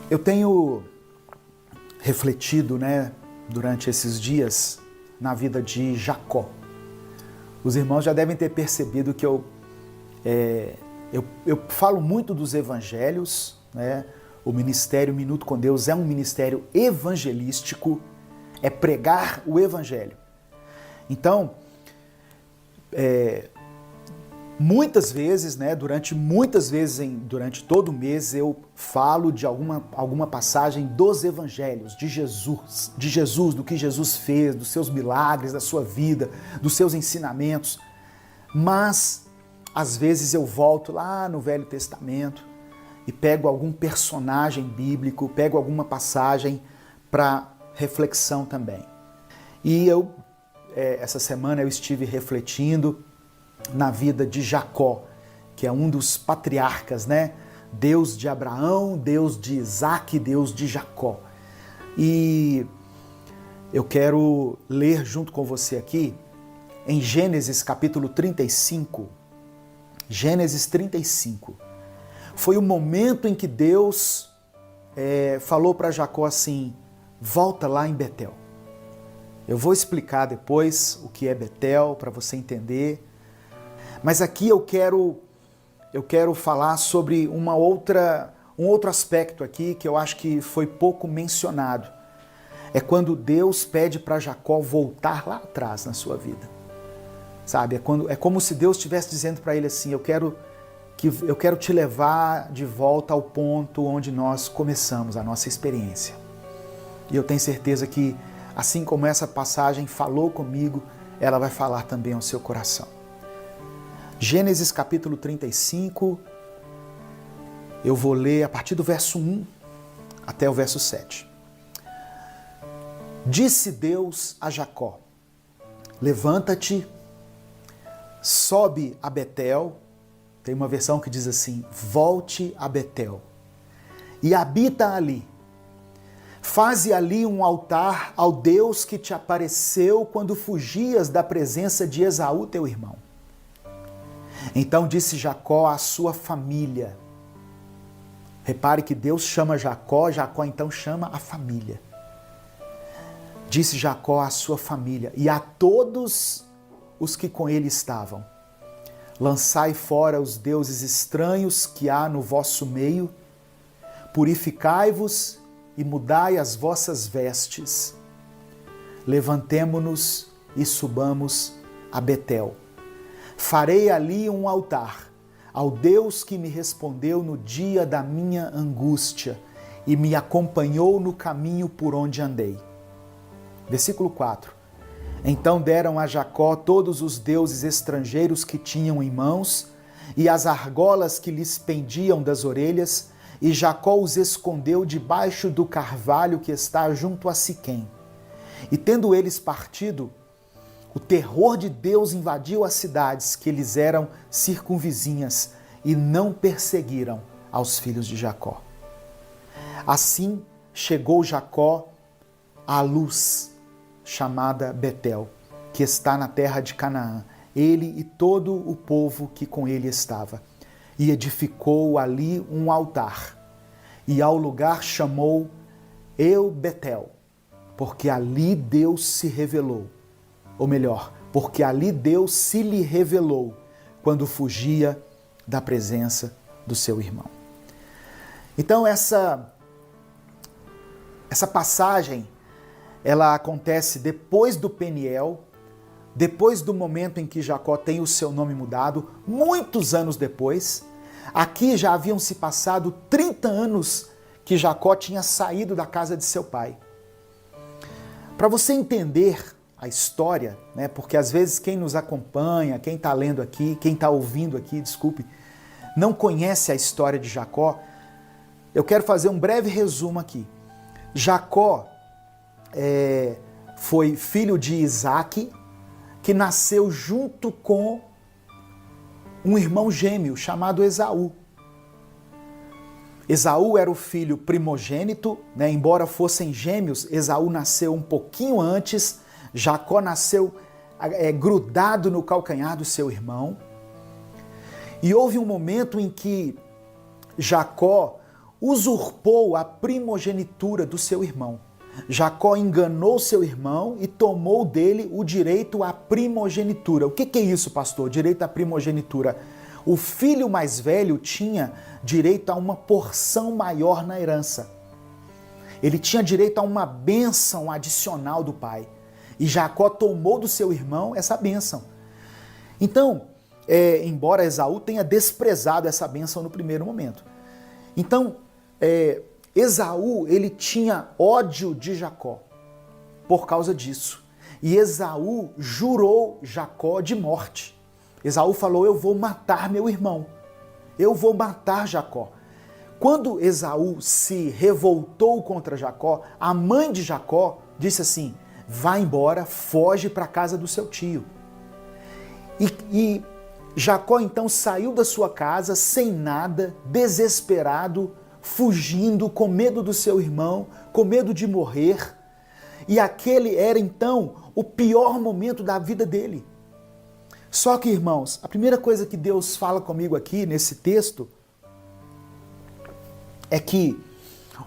Eu tenho refletido, durante esses dias na vida de Jacó. Os irmãos já devem ter percebido que eu falo muito dos evangelhos, O Ministério Minuto com Deus é um ministério evangelístico, é pregar o evangelho. Então, muitas vezes, durante todo o mês, eu falo de alguma passagem dos evangelhos, de Jesus, do que Jesus fez, dos seus milagres, da sua vida, dos seus ensinamentos. Mas, às vezes, eu volto lá no Velho Testamento e pego algum personagem bíblico, pego alguma passagem para reflexão também. E essa semana eu estive refletindo na vida de Jacó, que é um dos patriarcas, Deus de Abraão, Deus de Isaac, Deus de Jacó. E eu quero ler junto com você aqui em Gênesis capítulo 35. Gênesis 35. Foi o momento em que Deus falou para Jacó assim: volta lá em Betel. Eu vou explicar depois o que é Betel para você entender. Mas aqui eu quero falar sobre um outro aspecto aqui que eu acho que foi pouco mencionado. É quando Deus pede para Jacó voltar lá atrás na sua vida. Sabe? É como se Deus estivesse dizendo para ele assim: eu quero te levar de volta ao ponto onde nós começamos a nossa experiência. E eu tenho certeza que, assim como essa passagem falou comigo, ela vai falar também ao seu coração. Gênesis capítulo 35, eu vou ler a partir do verso 1 até o verso 7. Disse Deus a Jacó: levanta-te, sobe a Betel. Tem uma versão que diz assim: volte a Betel e habita ali. Faze ali um altar ao Deus que te apareceu quando fugias da presença de Esaú, teu irmão. Então disse Jacó à sua família. Repare que Deus chama Jacó, Jacó então chama a família. Disse Jacó à sua família e a todos os que com ele estavam: lançai fora os deuses estranhos que há no vosso meio, purificai-vos e mudai as vossas vestes. Levantemo-nos e subamos a Betel. Farei ali um altar ao Deus que me respondeu no dia da minha angústia e me acompanhou no caminho por onde andei. Versículo 4. Então deram a Jacó todos os deuses estrangeiros que tinham em mãos e as argolas que lhes pendiam das orelhas, e Jacó os escondeu debaixo do carvalho que está junto a Siquém. E tendo eles partido, o terror de Deus invadiu as cidades que lhes eram circunvizinhas e não perseguiram aos filhos de Jacó. Assim chegou Jacó à luz chamada Betel, que está na terra de Canaã, ele e todo o povo que com ele estava, e edificou ali um altar, e ao lugar chamou El-Betel, porque ali Deus se revelou, ou melhor, porque ali Deus se lhe revelou quando fugia da presença do seu irmão. Então essa passagem, ela acontece depois do Peniel, depois do momento em que Jacó tem o seu nome mudado, muitos anos depois. Aqui já haviam se passado 30 anos que Jacó tinha saído da casa de seu pai. Para você entender a história, porque às vezes quem nos acompanha, quem está lendo aqui, quem está ouvindo aqui, não conhece a história de Jacó, eu quero fazer um breve resumo aqui. Jacó foi filho de Isaac, que nasceu junto com um irmão gêmeo chamado Esaú. Esaú era o filho primogênito, embora fossem gêmeos, Esaú nasceu um pouquinho antes, Jacó nasceu grudado no calcanhar do seu irmão. E houve um momento em que Jacó usurpou a primogenitura do seu irmão. Jacó enganou seu irmão e tomou dele o direito à primogenitura. O que é isso, pastor? Direito à primogenitura. O filho mais velho tinha direito a uma porção maior na herança. Ele tinha direito a uma bênção adicional do pai. E Jacó tomou do seu irmão essa bênção. Então, embora Esaú tenha desprezado essa bênção no primeiro momento. Então, Esaú, ele tinha ódio de Jacó por causa disso. E Esaú jurou Jacó de morte. Esaú falou, eu vou matar meu irmão. Eu vou matar Jacó. Quando Esaú se revoltou contra Jacó, a mãe de Jacó disse assim, vá embora, foge para a casa do seu tio. E Jacó então saiu da sua casa sem nada, desesperado, fugindo, com medo do seu irmão, com medo de morrer. E aquele era então o pior momento da vida dele. Só que, irmãos, a primeira coisa que Deus fala comigo aqui nesse texto é que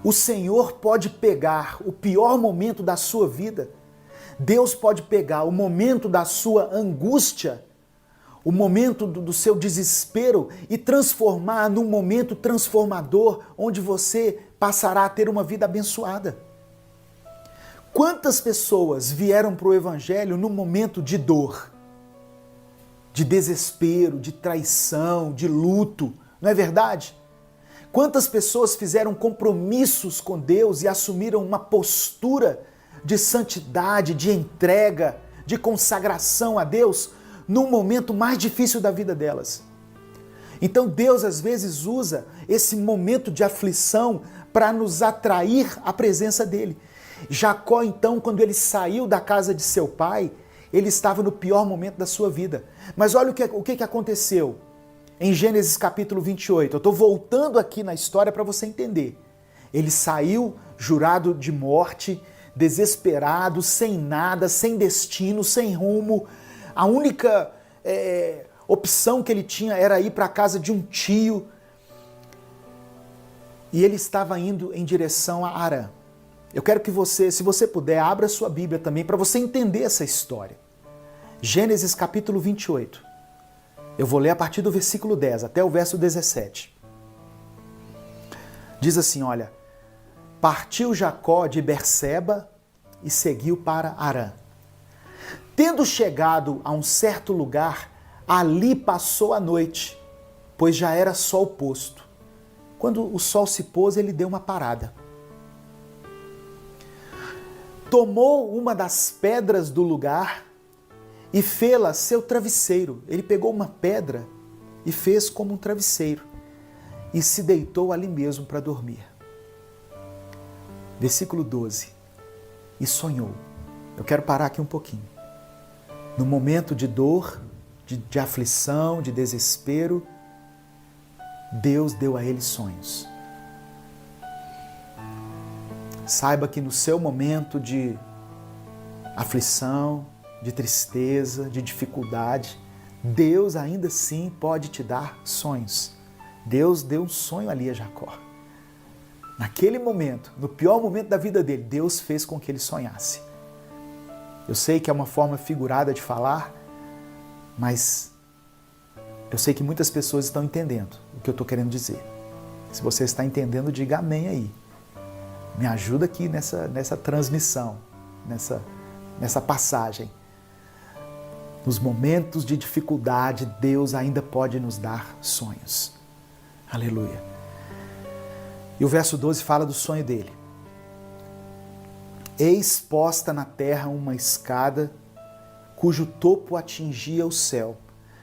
o Senhor pode pegar o pior momento da sua vida, Deus pode pegar o momento da sua angústia, o momento do seu desespero e transformar num momento transformador onde você passará a ter uma vida abençoada. Quantas pessoas vieram para o Evangelho num momento de dor, de desespero, de traição, de luto, não é verdade? Quantas pessoas fizeram compromissos com Deus e assumiram uma postura de santidade, de entrega, de consagração a Deus no momento mais difícil da vida delas. Então Deus às vezes usa esse momento de aflição para nos atrair à presença dele. Jacó então, quando ele saiu da casa de seu pai, ele estava no pior momento da sua vida. Mas olha o que aconteceu em Gênesis capítulo 28. Eu estou voltando aqui na história para você entender. Ele saiu jurado de morte, desesperado, sem nada, sem destino, sem rumo. A única opção que ele tinha era ir para a casa de um tio. E ele estava indo em direção a Harã. Eu quero que você, se você puder, abra sua Bíblia também para você entender essa história. Gênesis capítulo 28. Eu vou ler a partir do versículo 10 até o verso 17. Diz assim, olha, partiu Jacó de Berseba e seguiu para Harã. Tendo chegado a um certo lugar, ali passou a noite, pois já era sol posto. Quando o sol se pôs, ele deu uma parada. Tomou uma das pedras do lugar e fê-la seu travesseiro. Ele pegou uma pedra e fez como um travesseiro e se deitou ali mesmo para dormir. Versículo 12. E sonhou. Eu quero parar aqui um pouquinho. No momento de dor, de aflição, de desespero, Deus deu a ele sonhos. Saiba que no seu momento de aflição, de tristeza, de dificuldade, Deus ainda assim pode te dar sonhos. Deus deu um sonho ali a Jacó. Naquele momento, no pior momento da vida dele, Deus fez com que ele sonhasse. Eu sei que é uma forma figurada de falar, mas eu sei que muitas pessoas estão entendendo o que eu estou querendo dizer. Se você está entendendo, diga amém aí. Me ajuda aqui nessa transmissão, nessa passagem. Nos momentos de dificuldade, Deus ainda pode nos dar sonhos. Aleluia. E o verso 12 fala do sonho dele. Eis posta na terra uma escada, cujo topo atingia o céu,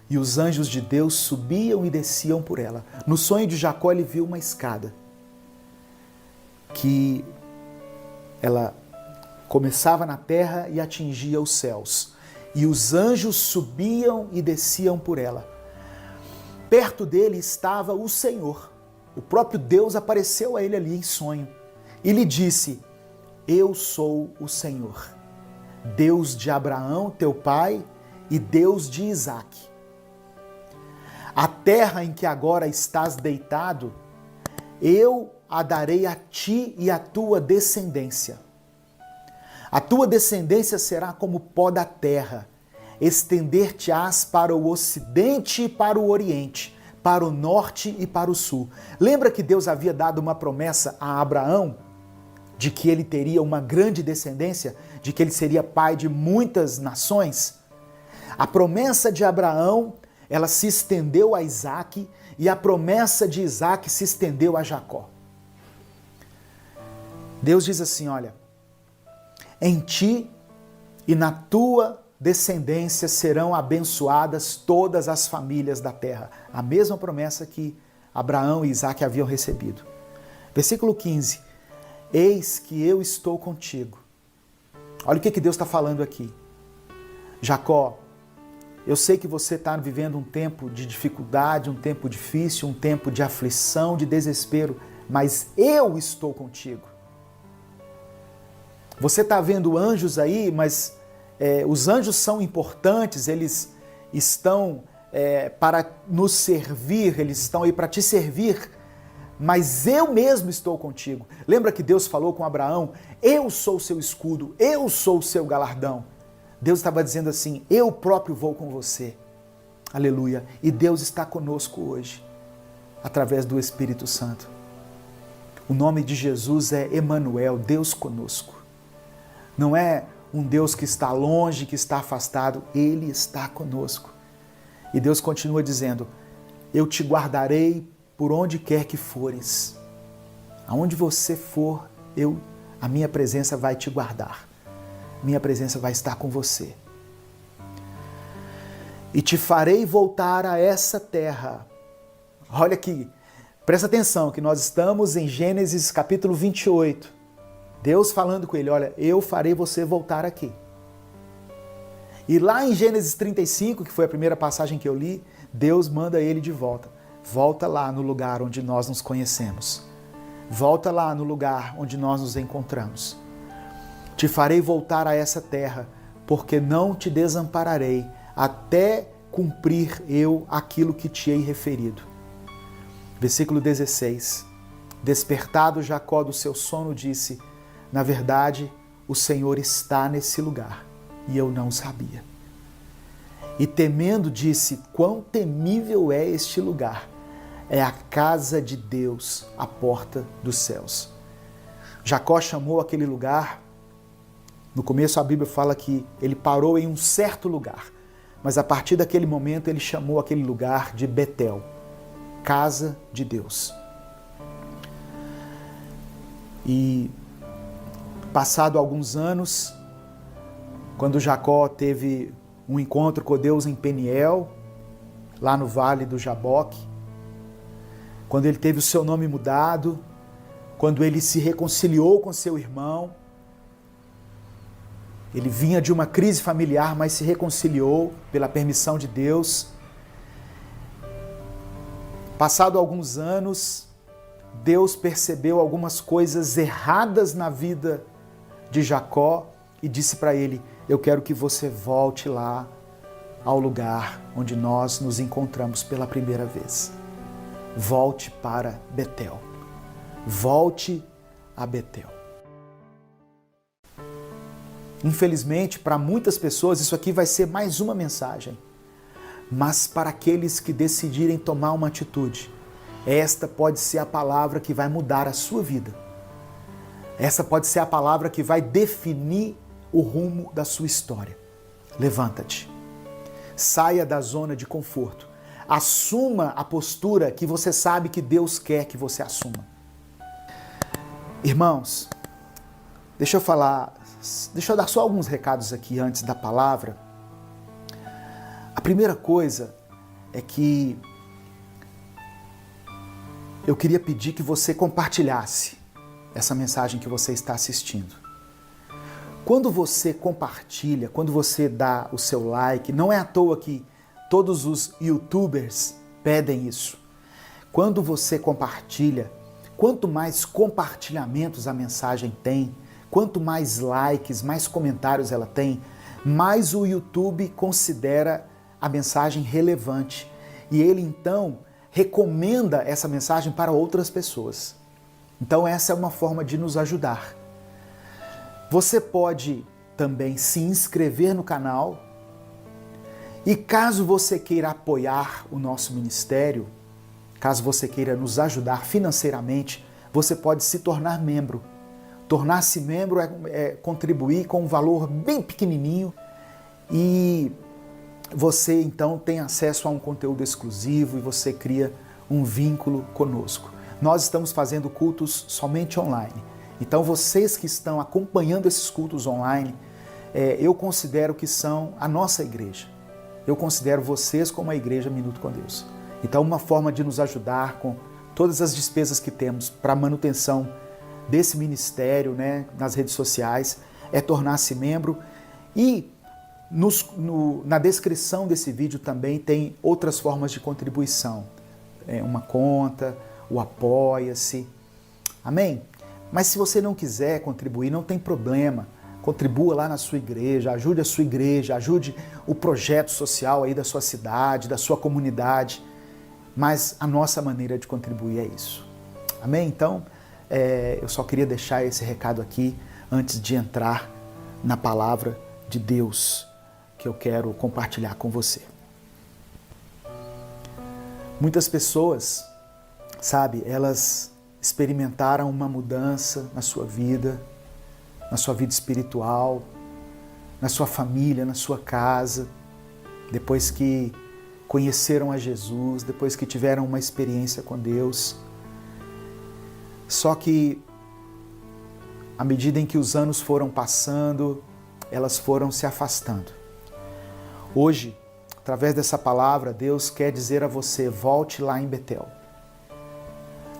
e os anjos de Deus subiam e desciam por ela. No sonho de Jacó, ele viu uma escada, que ela começava na terra e atingia os céus, e os anjos subiam e desciam por ela. Perto dele estava o Senhor. O próprio Deus apareceu a ele ali em sonho e lhe disse: eu sou o Senhor, Deus de Abraão, teu pai, e Deus de Isaque. A terra em que agora estás deitado, eu a darei a ti e à tua descendência. A tua descendência será como pó da terra, estender-te-ás para o ocidente e para o oriente, para o norte e para o sul. Lembra que Deus havia dado uma promessa a Abraão de que ele teria uma grande descendência, de que ele seria pai de muitas nações? A promessa de Abraão, ela se estendeu a Isaac, e a promessa de Isaac se estendeu a Jacó. Deus diz assim, olha, em ti e na tua descendência serão abençoadas todas as famílias da terra. A mesma promessa que Abraão e Isaac haviam recebido. Versículo 15. Eis que eu estou contigo. Olha o que Deus está falando aqui. Jacó, eu sei que você está vivendo um tempo de dificuldade, um tempo difícil, um tempo de aflição, de desespero, mas eu estou contigo. Você está vendo anjos aí, mas os anjos são importantes, eles estão para nos servir, eles estão aí para te servir, mas eu mesmo estou contigo. Lembra que Deus falou com Abraão? Eu sou o seu escudo, eu sou o seu galardão. Deus estava dizendo assim, eu próprio vou com você. Aleluia. E Deus está conosco hoje, através do Espírito Santo. O nome de Jesus é Emanuel, Deus conosco. Não é um Deus que está longe, que está afastado, Ele está conosco. E Deus continua dizendo, eu te guardarei por onde quer que fores. Aonde você for, a minha presença vai te guardar. Minha presença vai estar com você. E te farei voltar a essa terra. Olha aqui, presta atenção que nós estamos em Gênesis capítulo 28. Deus falando com ele, olha, eu farei você voltar aqui. E lá em Gênesis 35, que foi a primeira passagem que eu li, Deus manda ele de volta. Volta lá no lugar onde nós nos conhecemos. Volta lá no lugar onde nós nos encontramos. Te farei voltar a essa terra, porque não te desampararei, até cumprir eu aquilo que te hei referido. Versículo 16. Despertado Jacó do seu sono, disse, na verdade, o Senhor está nesse lugar, e eu não sabia. E temendo, disse, quão temível é este lugar. É a casa de Deus, a porta dos céus. Jacó chamou aquele lugar, no começo a Bíblia fala que ele parou em um certo lugar, mas a partir daquele momento ele chamou aquele lugar de Betel, casa de Deus. E passado alguns anos, quando Jacó teve um encontro com Deus em Peniel, lá no vale do Jaboque, quando ele teve o seu nome mudado, quando ele se reconciliou com seu irmão, ele vinha de uma crise familiar, mas se reconciliou pela permissão de Deus. Passado alguns anos, Deus percebeu algumas coisas erradas na vida de Jacó e disse para ele, eu quero que você volte lá ao lugar onde nós nos encontramos pela primeira vez. Volte para Betel. Volte a Betel. Infelizmente, para muitas pessoas, isso aqui vai ser mais uma mensagem. Mas para aqueles que decidirem tomar uma atitude, esta pode ser a palavra que vai mudar a sua vida. Essa pode ser a palavra que vai definir o rumo da sua história. Levanta-te. Saia da zona de conforto. Assuma a postura que você sabe que Deus quer que você assuma. Irmãos, deixa eu dar só alguns recados aqui antes da palavra. A primeira coisa é que eu queria pedir que você compartilhasse essa mensagem que você está assistindo. Quando você compartilha, quando você dá o seu like, não é à toa que todos os YouTubers pedem isso. Quando você compartilha, quanto mais compartilhamentos a mensagem tem, quanto mais likes, mais comentários ela tem, mais o YouTube considera a mensagem relevante. E ele então recomenda essa mensagem para outras pessoas. Então essa é uma forma de nos ajudar. Você pode também se inscrever no canal e caso você queira apoiar o nosso ministério, caso você queira nos ajudar financeiramente, você pode se tornar membro. Tornar-se membro é contribuir com um valor bem pequenininho e você então tem acesso a um conteúdo exclusivo e você cria um vínculo conosco. Nós estamos fazendo cultos somente online. Então vocês que estão acompanhando esses cultos online, eu considero que são a nossa igreja. Eu considero vocês como a igreja Minuto com Deus. Então uma forma de nos ajudar com todas as despesas que temos para a manutenção desse ministério, né, nas redes sociais, é tornar-se membro. E na descrição desse vídeo também tem outras formas de contribuição. Uma conta, o Apoia-se. Amém? Mas se você não quiser contribuir, não tem problema. Contribua lá na sua igreja, ajude a sua igreja, ajude o projeto social aí da sua cidade, da sua comunidade. Mas a nossa maneira de contribuir é isso. Amém? Então, eu só queria deixar esse recado aqui antes de entrar na palavra de Deus que eu quero compartilhar com você. Muitas pessoas, sabe, elas experimentaram uma mudança na sua vida espiritual, na sua família, na sua casa, depois que conheceram a Jesus, depois que tiveram uma experiência com Deus. Só que, à medida em que os anos foram passando, elas foram se afastando. Hoje, através dessa palavra, Deus quer dizer a você, volte lá em Betel.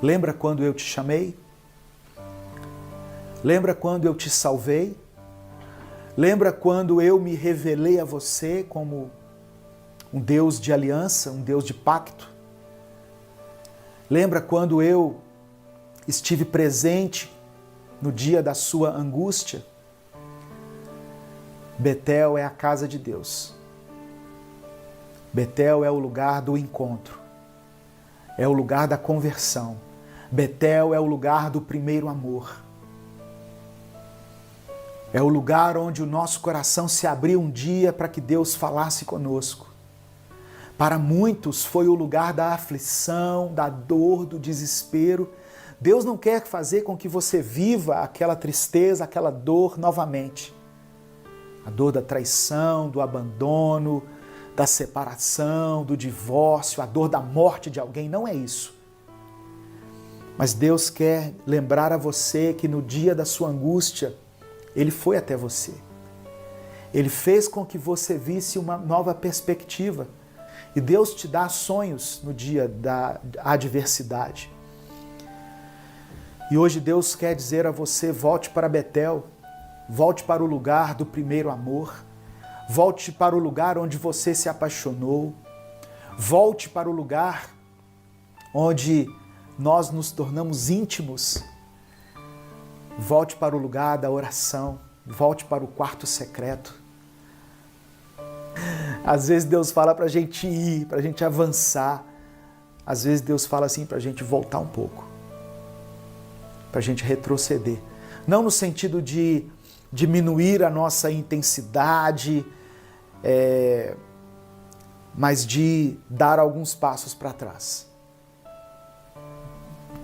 Lembra quando eu te chamei? Lembra quando eu te salvei? Lembra quando eu me revelei a você como um Deus de aliança, um Deus de pacto? Lembra quando eu estive presente no dia da sua angústia? Betel é a casa de Deus. Betel é o lugar do encontro. É o lugar da conversão. Betel é o lugar do primeiro amor. É o lugar onde o nosso coração se abriu um dia para que Deus falasse conosco. Para muitos foi o lugar da aflição, da dor, do desespero. Deus não quer fazer com que você viva aquela tristeza, aquela dor novamente. A dor da traição, do abandono, da separação, do divórcio, a dor da morte de alguém, não é isso. Mas Deus quer lembrar a você que no dia da sua angústia, Ele foi até você. Ele fez com que você visse uma nova perspectiva. E Deus te dá sonhos no dia da adversidade. E hoje Deus quer dizer a você, volte para Betel, volte para o lugar do primeiro amor, volte para o lugar onde você se apaixonou, volte para o lugar onde nós nos tornamos íntimos. Volte para o lugar da oração, volte para o quarto secreto. Às vezes Deus fala para a gente ir, para a gente avançar. Às vezes Deus fala assim para a gente voltar um pouco, para a gente retroceder. Não no sentido de diminuir a nossa intensidade, mas de dar alguns passos para trás.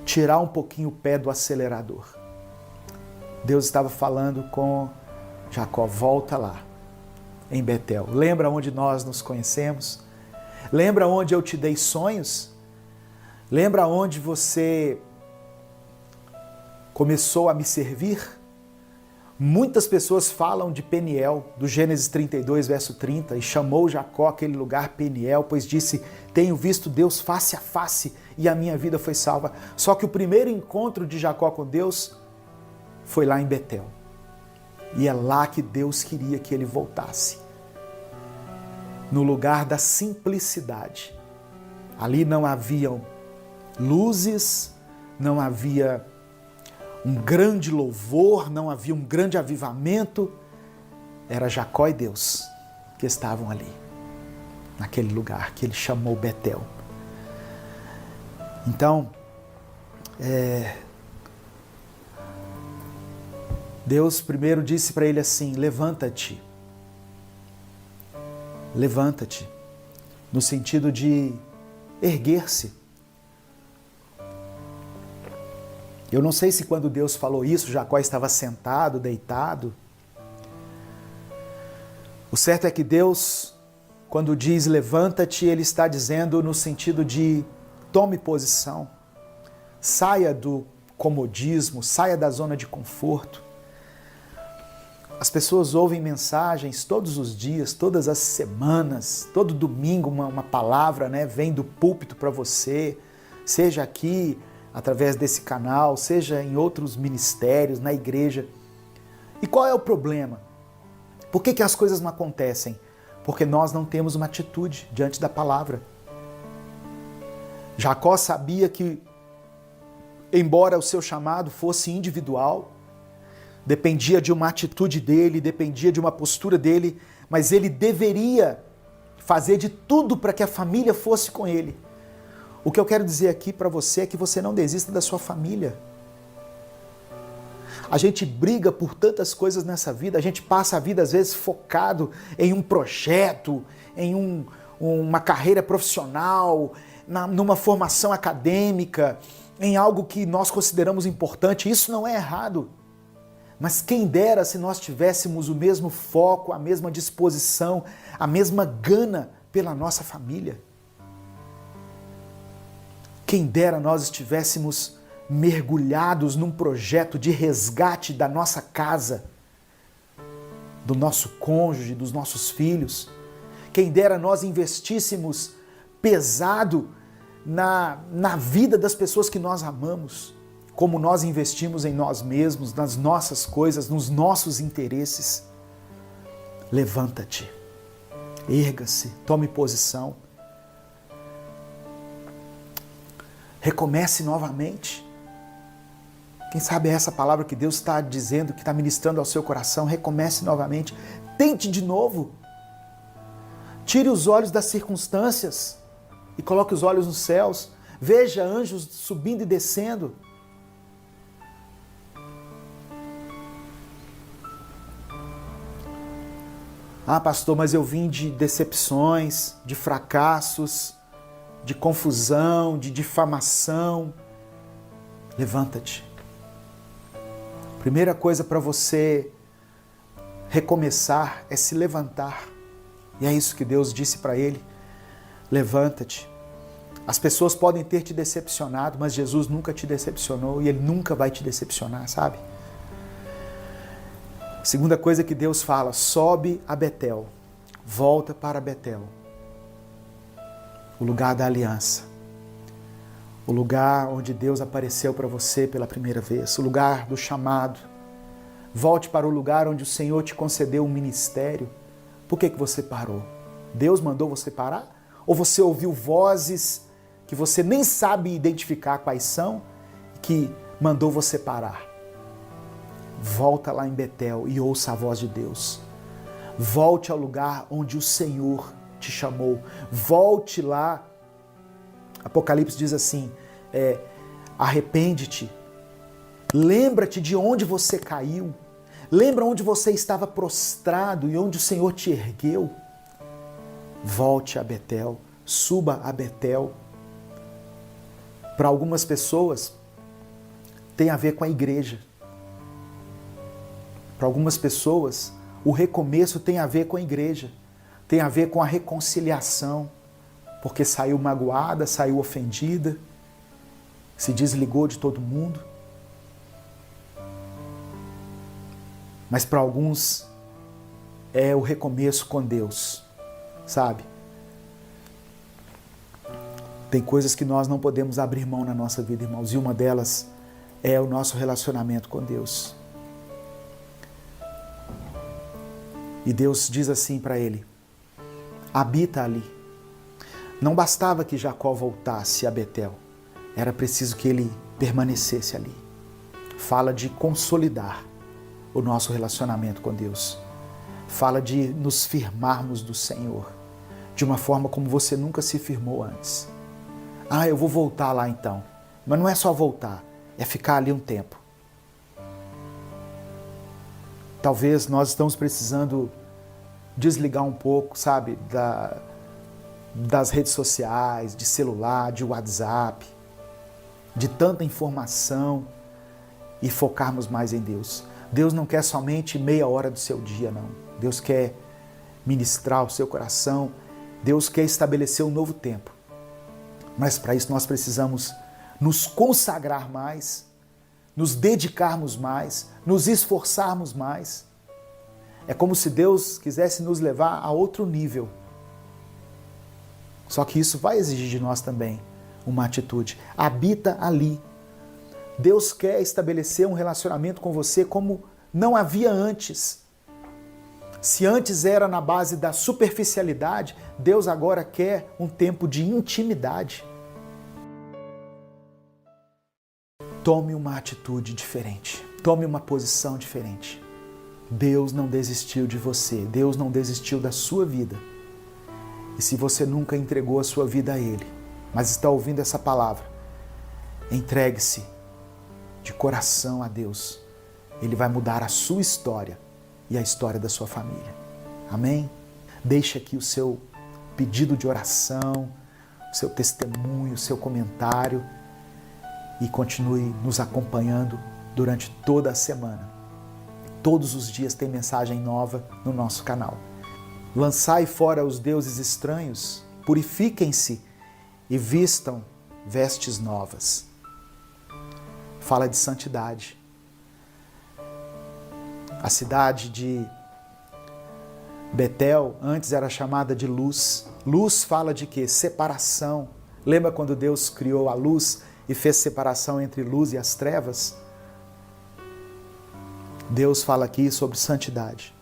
Tirar um pouquinho o pé do acelerador. Deus estava falando com Jacó, volta lá, em Betel. Lembra onde nós nos conhecemos? Lembra onde eu te dei sonhos? Lembra onde você começou a me servir? Muitas pessoas falam de Peniel, do Gênesis 32, verso 30, e chamou Jacó aquele lugar Peniel, pois disse, tenho visto Deus face a face e a minha vida foi salva. Só que o primeiro encontro de Jacó com Deus foi lá em Betel. E é lá que Deus queria que ele voltasse. No lugar da simplicidade. Ali não haviam luzes, não havia um grande louvor, não havia um grande avivamento. Era Jacó e Deus que estavam ali, naquele lugar que ele chamou Betel. Então, Deus primeiro disse para ele assim: levanta-te. Levanta-te. No sentido de erguer-se. Eu não sei se quando Deus falou isso, Jacó estava sentado, deitado. O certo é que Deus, quando diz levanta-te, Ele está dizendo no sentido de tome posição. Saia do comodismo, saia da zona de conforto. As pessoas ouvem mensagens todos os dias, todas as semanas, todo domingo uma palavra, né, vem do púlpito para você, seja aqui, através desse canal, seja em outros ministérios, na igreja. E qual é o problema? Por que as coisas não acontecem? Porque nós não temos uma atitude diante da palavra. Jacó sabia que, embora o seu chamado fosse individual, dependia de uma atitude dele, dependia de uma postura dele, mas ele deveria fazer de tudo para que a família fosse com ele. O que eu quero dizer aqui para você é que você não desista da sua família. A gente briga por tantas coisas nessa vida, a gente passa a vida às vezes focado em um projeto, em uma carreira profissional, numa formação acadêmica, em algo que nós consideramos importante. Isso não é errado. Mas quem dera se nós tivéssemos o mesmo foco, a mesma disposição, a mesma gana pela nossa família. Quem dera nós estivéssemos mergulhados num projeto de resgate da nossa casa, do nosso cônjuge, dos nossos filhos. Quem dera nós investíssemos pesado na vida das pessoas que nós amamos, como nós investimos em nós mesmos, nas nossas coisas, nos nossos interesses. Levanta-te, erga-se, tome posição. Recomece novamente. Quem sabe é essa palavra que Deus está dizendo, que está ministrando ao seu coração. Recomece novamente. Tente de novo. Tire os olhos das circunstâncias e coloque os olhos nos céus. Veja anjos subindo e descendo. Ah, pastor, mas eu vim de decepções, de fracassos, de confusão, de difamação. Levanta-te. Primeira coisa para você recomeçar é se levantar. E é isso que Deus disse para ele. Levanta-te. As pessoas podem ter te decepcionado, mas Jesus nunca te decepcionou e Ele nunca vai te decepcionar, sabe? Segunda coisa que Deus fala, sobe a Betel, volta para Betel, o lugar da aliança, o lugar onde Deus apareceu para você pela primeira vez, o lugar do chamado. Volte para o lugar onde o Senhor te concedeu um ministério. Por que você parou? Deus mandou você parar? Ou você ouviu vozes que você nem sabe identificar quais são, que mandou você parar? Volta lá em Betel e ouça a voz de Deus. Volte ao lugar onde o Senhor te chamou. Volte lá. Apocalipse diz assim, arrepende-te. Lembra-te de onde você caiu. Lembra onde você estava prostrado e onde o Senhor te ergueu. Volte a Betel. Suba a Betel. Para algumas pessoas, tem a ver com a igreja. Para algumas pessoas, o recomeço tem a ver com a igreja, tem a ver com a reconciliação, porque saiu magoada, saiu ofendida, se desligou de todo mundo. Mas para alguns é o recomeço com Deus, sabe? Tem coisas que nós não podemos abrir mão na nossa vida, irmãos, e uma delas é o nosso relacionamento com Deus. E Deus diz assim para ele, habita ali. Não bastava que Jacó voltasse a Betel, era preciso que ele permanecesse ali. Fala de consolidar o nosso relacionamento com Deus. Fala de nos firmarmos do Senhor, de uma forma como você nunca se firmou antes. Ah, eu vou voltar lá então. Mas não é só voltar, é ficar ali um tempo. Talvez nós estamos precisando desligar um pouco, sabe, das redes sociais, de celular, de WhatsApp, de tanta informação e focarmos mais em Deus. Deus não quer somente meia hora do seu dia, não. Deus quer ministrar o seu coração. Deus quer estabelecer um novo tempo. Mas para isso nós precisamos nos consagrar mais, nos dedicarmos mais, nos esforçarmos mais. É como se Deus quisesse nos levar a outro nível. Só que isso vai exigir de nós também uma atitude. Habita ali. Deus quer estabelecer um relacionamento com você como não havia antes. Se antes era na base da superficialidade, Deus agora quer um tempo de intimidade. Tome uma atitude diferente. Tome uma posição diferente. Deus não desistiu de você. Deus não desistiu da sua vida. E se você nunca entregou a sua vida a Ele, mas está ouvindo essa palavra, entregue-se de coração a Deus. Ele vai mudar a sua história e a história da sua família. Amém? Deixe aqui o seu pedido de oração, o seu testemunho, o seu comentário e continue nos acompanhando durante toda a semana. Todos os dias tem mensagem nova no nosso canal. Lançai fora os deuses estranhos, purifiquem-se e vistam vestes novas. Fala de santidade. A cidade de Betel antes era chamada de Luz. Luz fala de quê? Separação. Lembra quando Deus criou a luz e fez separação entre luz e as trevas? Deus fala aqui sobre santidade.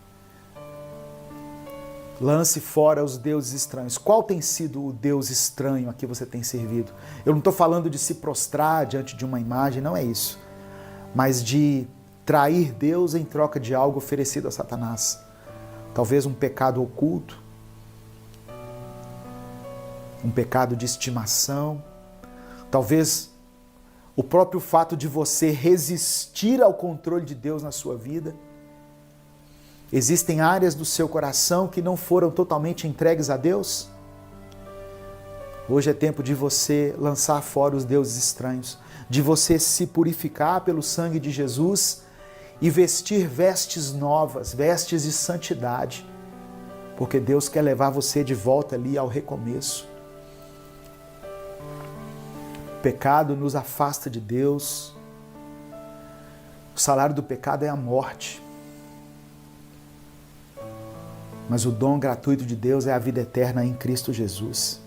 Lance fora os deuses estranhos. Qual tem sido o Deus estranho a que você tem servido? Eu não estou falando de se prostrar diante de uma imagem, não é isso. Mas de trair Deus em troca de algo oferecido a Satanás. Talvez um pecado oculto, um pecado de estimação, talvez o próprio fato de você resistir ao controle de Deus na sua vida. Existem áreas do seu coração que não foram totalmente entregues a Deus? Hoje é tempo de você lançar fora os deuses estranhos, de você se purificar pelo sangue de Jesus e vestir vestes novas, vestes de santidade, porque Deus quer levar você de volta ali ao recomeço. O pecado nos afasta de Deus. O salário do pecado é a morte. Mas o dom gratuito de Deus é a vida eterna em Cristo Jesus.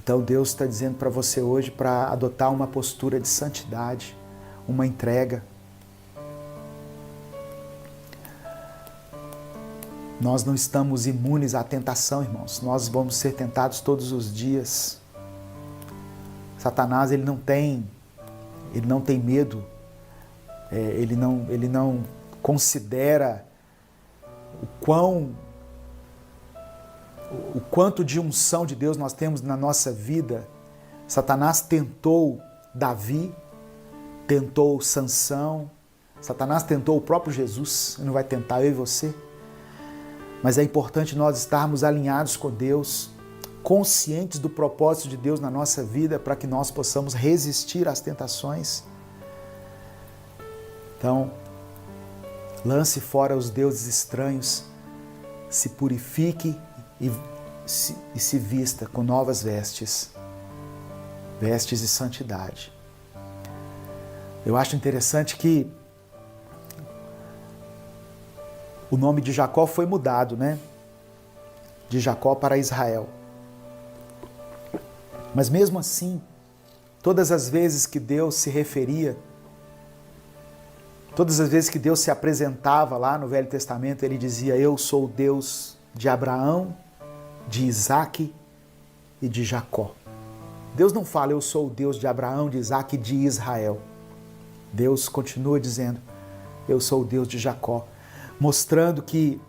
Então Deus está dizendo para você hoje para adotar uma postura de santidade, uma entrega. Nós não estamos imunes à tentação, irmãos. Nós vamos ser tentados todos os dias. Satanás, ele não tem medo, ele não considera o quanto de unção de Deus nós temos na nossa vida. Satanás tentou Davi, tentou Sansão, Satanás tentou o próprio Jesus, ele não vai tentar eu e você. Mas é importante nós estarmos alinhados com Deus, conscientes do propósito de Deus na nossa vida, para que nós possamos resistir às tentações. Então, lance fora os deuses estranhos, se purifique e se vista com novas vestes, vestes de santidade. Eu acho interessante que o nome de Jacó foi mudado, né? De Jacó para Israel. Mas mesmo assim, todas as vezes que Deus se referia, todas as vezes que Deus se apresentava lá no Velho Testamento, ele dizia: eu sou o Deus de Abraão, de Isaque e de Jacó. Deus não fala: eu sou o Deus de Abraão, de Isaque e de Israel. Deus continua dizendo: eu sou o Deus de Jacó, mostrando que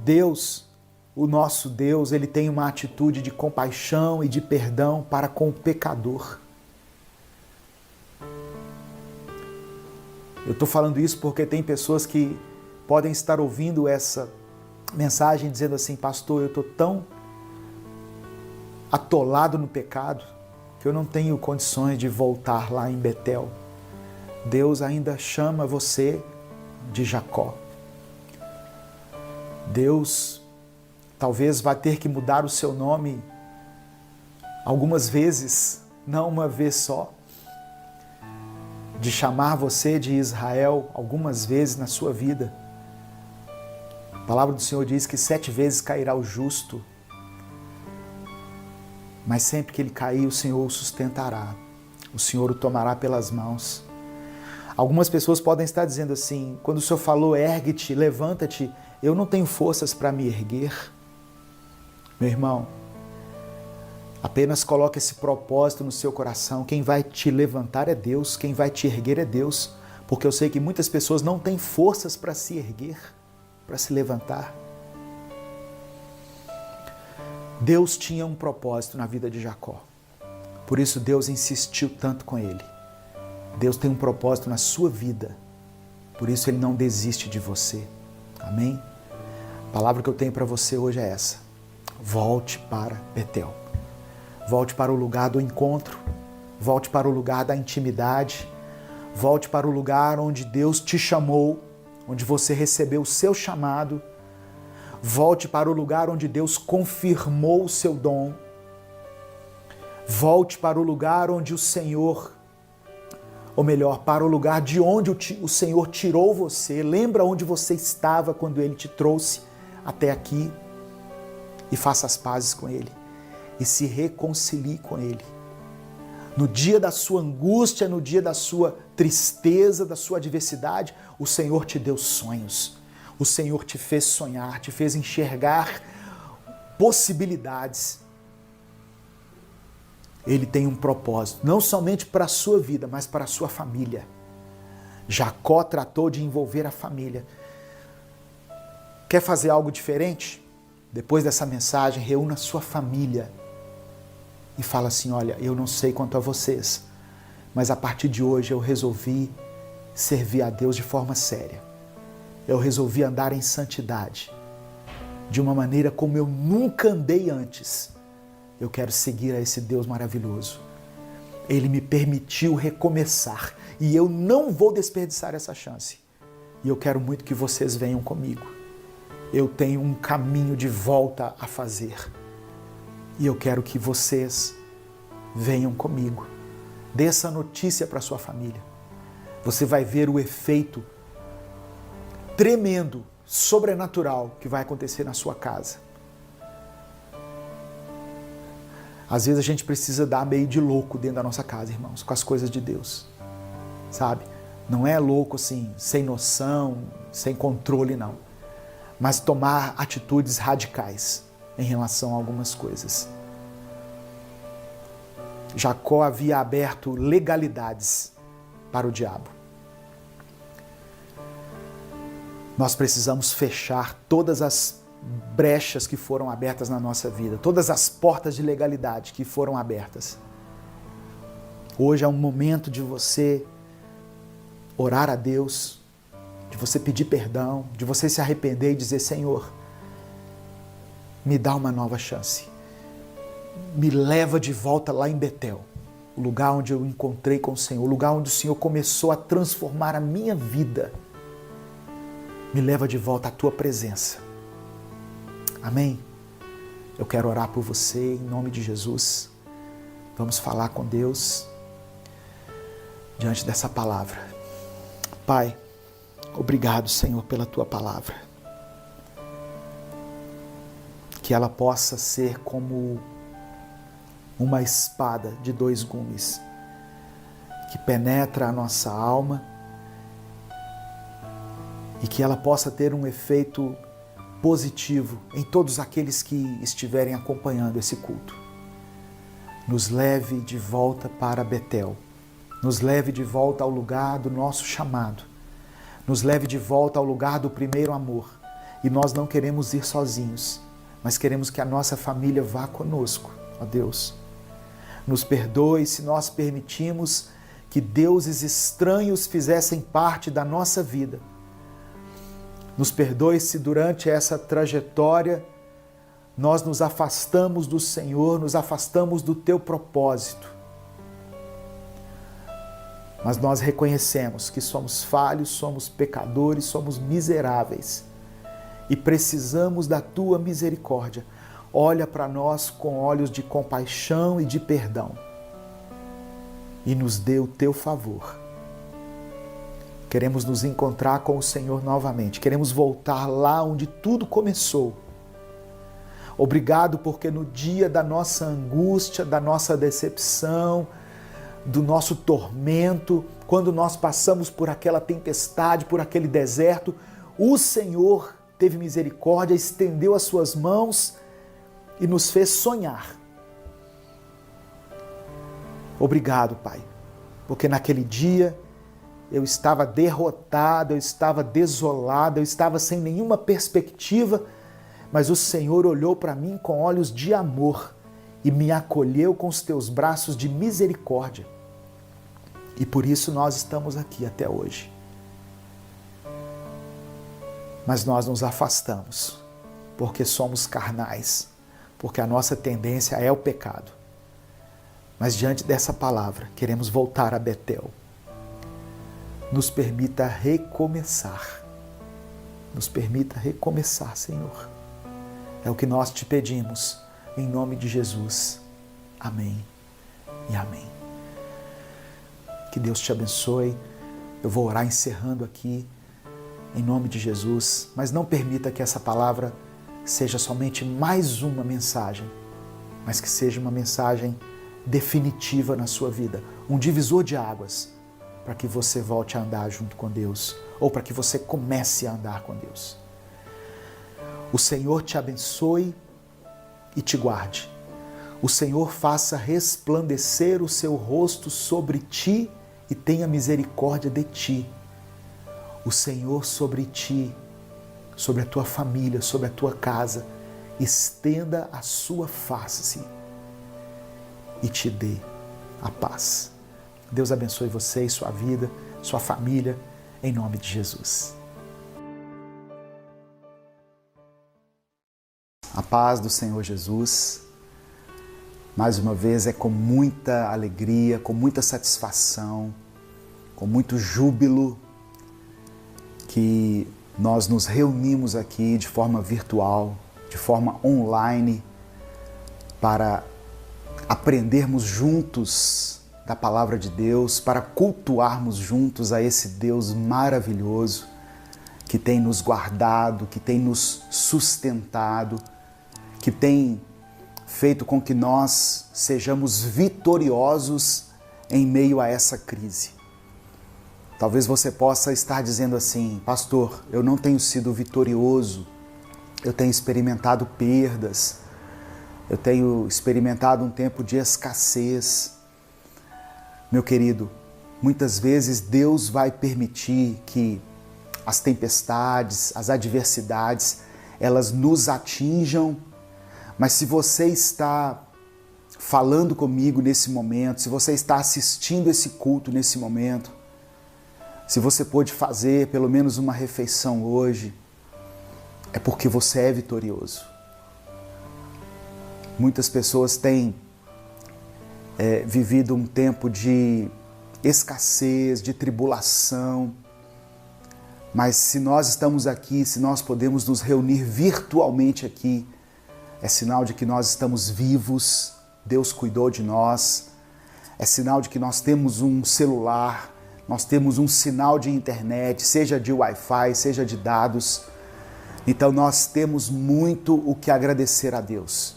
Deus, o nosso Deus, ele tem uma atitude de compaixão e de perdão para com o pecador. Eu estou falando isso porque tem pessoas que podem estar ouvindo essa mensagem dizendo assim: pastor, eu estou tão atolado no pecado que eu não tenho condições de voltar lá em Betel. Deus ainda chama você de Jacó. Deus talvez vai ter que mudar o seu nome algumas vezes, não uma vez só. De chamar você de Israel algumas vezes na sua vida. A palavra do Senhor diz que 7 vezes cairá o justo, mas sempre que ele cair, o Senhor o sustentará. O Senhor o tomará pelas mãos. Algumas pessoas podem estar dizendo assim: quando o Senhor falou, ergue-te, levanta-te, eu não tenho forças para me erguer. Meu irmão, apenas coloque esse propósito no seu coração. Quem vai te levantar é Deus, quem vai te erguer é Deus, porque eu sei que muitas pessoas não têm forças para se erguer, para se levantar. Deus tinha um propósito na vida de Jacó, por isso Deus insistiu tanto com ele. Deus tem um propósito na sua vida, por isso Ele não desiste de você. Amém? A palavra que eu tenho para você hoje é essa: volte para Betel. Volte para o lugar do encontro, volte para o lugar da intimidade, volte para o lugar onde Deus te chamou, onde você recebeu o seu chamado, volte para o lugar onde Deus confirmou o seu dom, volte para o lugar onde o Senhor, ou melhor, para o lugar de onde o Senhor tirou você. Lembra onde você estava quando Ele te trouxe até aqui e faça as pazes com Ele. E se reconcilie com Ele. No dia da sua angústia, no dia da sua tristeza, da sua adversidade, o Senhor te deu sonhos. O Senhor te fez sonhar, te fez enxergar possibilidades. Ele tem um propósito, não somente para a sua vida, mas para a sua família. Jacó tratou de envolver a família. Quer fazer algo diferente? Depois dessa mensagem, reúna a sua família e fala assim: olha, eu não sei quanto a vocês, mas a partir de hoje eu resolvi servir a Deus de forma séria. Eu resolvi andar em santidade, de uma maneira como eu nunca andei antes. Eu quero seguir a esse Deus maravilhoso. Ele me permitiu recomeçar e eu não vou desperdiçar essa chance. E eu quero muito que vocês venham comigo. Eu tenho um caminho de volta a fazer. E eu quero que vocês venham comigo. Dê essa notícia para sua família. Você vai ver o efeito tremendo, sobrenatural que vai acontecer na sua casa. Às vezes a gente precisa dar meio de louco dentro da nossa casa, irmãos, com as coisas de Deus, sabe? Não é louco assim, sem noção, sem controle, não. Mas tomar atitudes radicais em relação a algumas coisas. Jacó havia aberto legalidades para o diabo. Nós precisamos fechar todas as brechas que foram abertas na nossa vida, todas as portas de legalidade que foram abertas. Hoje é um momento de você orar a Deus, de você pedir perdão, de você se arrepender e dizer: Senhor, me dá uma nova chance. Me leva de volta lá em Betel, o lugar onde eu encontrei com o Senhor, o lugar onde o Senhor começou a transformar a minha vida. Me leva de volta à tua presença. Amém? Eu quero orar por você em nome de Jesus. Vamos falar com Deus diante dessa palavra. Pai, obrigado, Senhor, pela tua palavra. Que ela possa ser como uma espada de 2 gumes, que penetra a nossa alma e que ela possa ter um efeito positivo em todos aqueles que estiverem acompanhando esse culto. Nos leve de volta para Betel, nos leve de volta ao lugar do nosso chamado, nos leve de volta ao lugar do primeiro amor. E nós não queremos ir sozinhos, mas queremos que a nossa família vá conosco, ó Deus. Nos perdoe se nós permitimos que deuses estranhos fizessem parte da nossa vida. Nos perdoe se durante essa trajetória nós nos afastamos do Senhor, nos afastamos do Teu propósito. Mas nós reconhecemos que somos falhos, somos pecadores, somos miseráveis e precisamos da Tua misericórdia. Olha para nós com olhos de compaixão e de perdão e nos dê o Teu favor. Queremos nos encontrar com o Senhor novamente, queremos voltar lá onde tudo começou. Obrigado porque no dia da nossa angústia, da nossa decepção, do nosso tormento, quando nós passamos por aquela tempestade, por aquele deserto, o Senhor teve misericórdia, estendeu as suas mãos e nos fez sonhar. Obrigado, Pai, porque naquele dia eu estava derrotado, eu estava desolado, eu estava sem nenhuma perspectiva, mas o Senhor olhou para mim com olhos de amor e me acolheu com os Teus braços de misericórdia. E por isso nós estamos aqui até hoje. Mas nós nos afastamos, porque somos carnais, porque a nossa tendência é o pecado. Mas diante dessa palavra, queremos voltar a Betel. Nos permita recomeçar. Nos permita recomeçar, Senhor. É o que nós te pedimos, em nome de Jesus. Amém e amém. Que Deus te abençoe. Eu vou orar encerrando aqui, em nome de Jesus. Mas não permita que essa palavra seja somente mais uma mensagem, mas que seja uma mensagem definitiva na sua vida, um divisor de águas, para que você volte a andar junto com Deus, ou para que você comece a andar com Deus. O Senhor te abençoe e te guarde. O Senhor faça resplandecer o seu rosto sobre ti e tenha misericórdia de ti. O Senhor sobre ti, sobre a tua família, sobre a tua casa, estenda a sua face e te dê a paz. Deus abençoe você e sua vida, sua família, em nome de Jesus. A paz do Senhor Jesus, mais uma vez é com muita alegria, com muita satisfação, com muito júbilo que nós nos reunimos aqui de forma virtual, de forma online, para aprendermos juntos da Palavra de Deus, para cultuarmos juntos a esse Deus maravilhoso que tem nos guardado, que tem nos sustentado, que tem feito com que nós sejamos vitoriosos em meio a essa crise. Talvez você possa estar dizendo assim: pastor, eu não tenho sido vitorioso, eu tenho experimentado perdas, eu tenho experimentado um tempo de escassez. Meu querido, muitas vezes Deus vai permitir que as tempestades, as adversidades, elas nos atinjam. Mas se você está falando comigo nesse momento, se você está assistindo esse culto nesse momento, se você pôde fazer pelo menos uma refeição hoje, é porque você é vitorioso. Muitas pessoas têm vivido um tempo de escassez, de tribulação, mas se nós estamos aqui, se nós podemos nos reunir virtualmente aqui, é sinal de que nós estamos vivos, Deus cuidou de nós, é sinal de que nós temos um celular, nós temos um sinal de internet, seja de Wi-Fi, seja de dados. Então nós temos muito o que agradecer a Deus.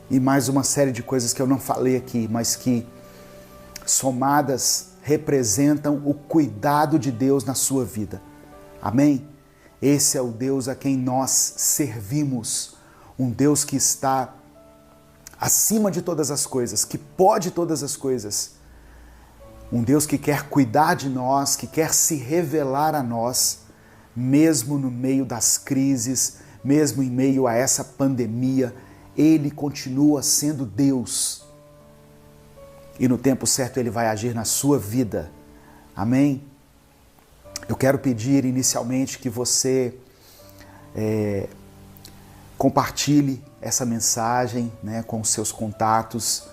E mais uma série de coisas que eu não falei aqui, mas que somadas representam o cuidado de Deus na sua vida. Amém? Esse é o Deus a quem nós servimos. Um Deus que está acima de todas as coisas, que pode todas as coisas. Um Deus que quer cuidar de nós, que quer se revelar a nós, mesmo no meio das crises, mesmo em meio a essa pandemia. Ele continua sendo Deus. E no tempo certo Ele vai agir na sua vida. Amém? Eu quero pedir inicialmente que você Compartilhe essa mensagem, né, com os seus contatos,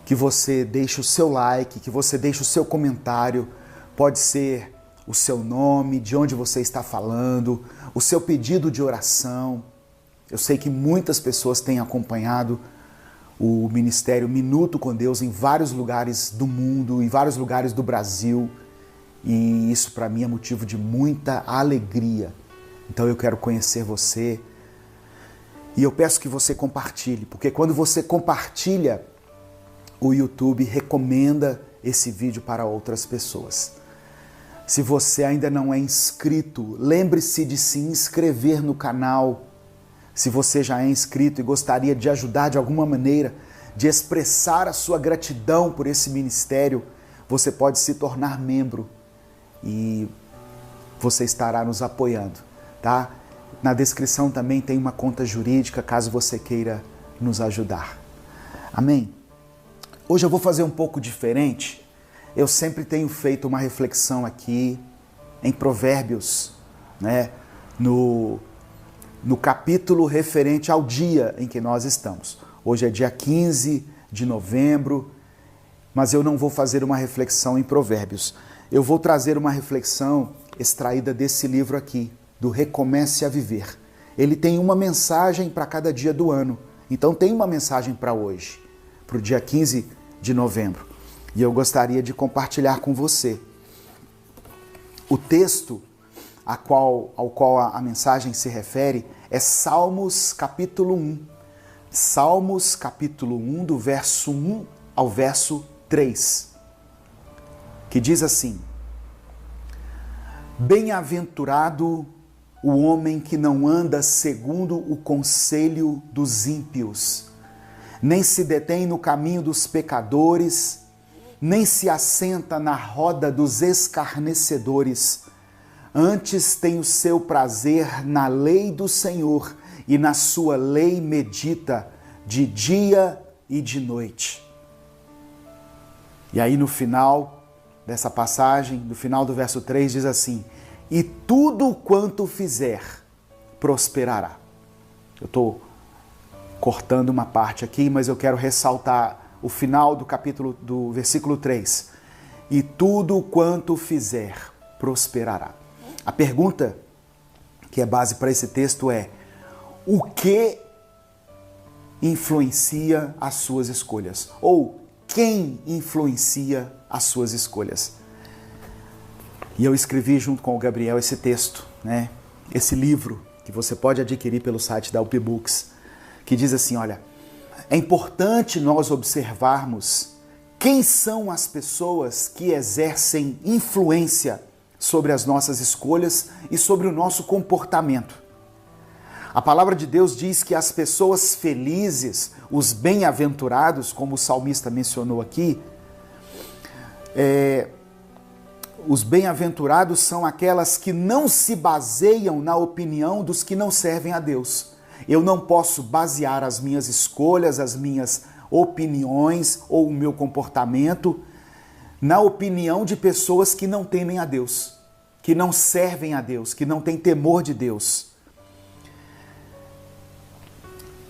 que você deixe o seu like, que você deixe o seu comentário, pode ser o seu nome, de onde você está falando, o seu pedido de oração. Eu sei que muitas pessoas têm acompanhado o Ministério Minuto com Deus em vários lugares do mundo, em vários lugares do Brasil, e isso para mim é motivo de muita alegria. Então eu quero conhecer você e eu peço que você compartilhe, porque quando você compartilha, o YouTube recomenda esse vídeo para outras pessoas. Se você ainda não é inscrito, lembre-se de se inscrever no canal. Se você já é inscrito e gostaria de ajudar de alguma maneira, de expressar a sua gratidão por esse ministério, você pode se tornar membro e você estará nos apoiando, tá? Na descrição também tem uma conta jurídica, caso você queira nos ajudar. Amém? Hoje eu vou fazer um pouco diferente. Eu sempre tenho feito uma reflexão aqui em Provérbios, né? No capítulo referente ao dia em que nós estamos. Hoje é dia 15 de novembro, mas eu não vou fazer uma reflexão em Provérbios. Eu vou trazer uma reflexão extraída desse livro aqui, do Recomece a Viver. Ele tem uma mensagem para cada dia do ano. Então tem uma mensagem para hoje, para o dia 15 de novembro. E eu gostaria de compartilhar com você. O texto ao qual a mensagem se refere é Salmos capítulo 1. Salmos capítulo 1, do verso 1 ao verso 3, que diz assim: Bem-aventurado o homem que não anda segundo o conselho dos ímpios, nem se detém no caminho dos pecadores, nem se assenta na roda dos escarnecedores. Antes tem o seu prazer na lei do Senhor, e na sua lei medita de dia e de noite. E aí no final dessa passagem, no final do verso 3, diz assim: E tudo quanto fizer, prosperará. Eu estou cortando uma parte aqui, mas eu quero ressaltar o final do versículo 3. E tudo quanto fizer, prosperará. A pergunta que é base para esse texto é: o que influencia as suas escolhas? Ou quem influencia as suas escolhas? E eu escrevi junto com o Gabriel esse texto, né? Esse livro que você pode adquirir pelo site da UP Books, que diz assim, olha, é importante nós observarmos quem são as pessoas que exercem influência sobre as nossas escolhas e sobre o nosso comportamento. A palavra de Deus diz que as pessoas felizes, os bem-aventurados, como o salmista mencionou aqui, os bem-aventurados são aquelas que não se baseiam na opinião dos que não servem a Deus. Eu não posso basear as minhas escolhas, as minhas opiniões ou o meu comportamento na opinião de pessoas que não temem a Deus, que não servem a Deus, que não têm temor de Deus.